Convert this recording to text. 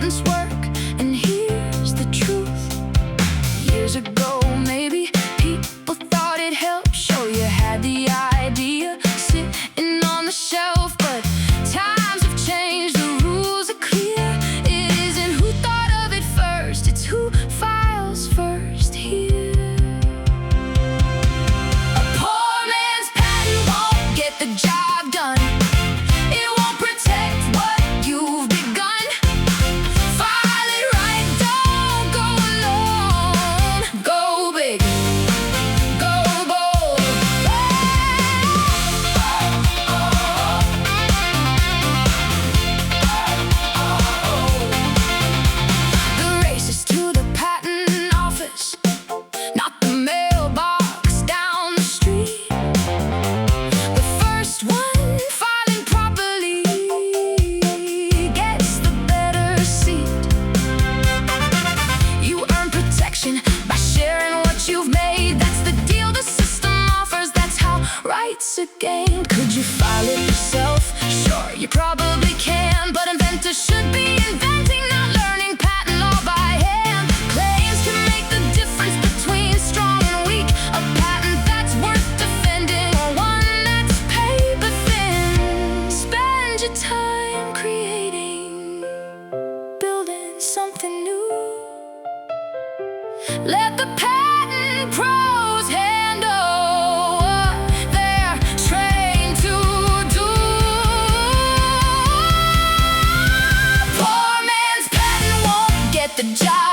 patents work, and here's the truth. Years ago, maybe people thought it helped. Sure, you had the idea sitting on the shelf, but times have changed, the rules are clear. It isn't who thought of it first, it's who files first here. A poor man's patent won't get the job done. It won't protect what you've begun. File it right, don't go alone. Go big, go bold. The race is to the patent office, not the mailbox down the street. The first one filing properly gets the better seat. You earn protection by sharing what you've made. That's the deal the system offers, that's how rights are gained. Could you file it yourself? Sure, you probably can, but inventors should be inventing, not learning patent law by hand. Claims can make the difference between strong and weak. A patent that's worth defending, or one that's paper thin. Spend your time creating, building something new. Let the patent pros handle what they're trained to do. Poor man's patent won't get the job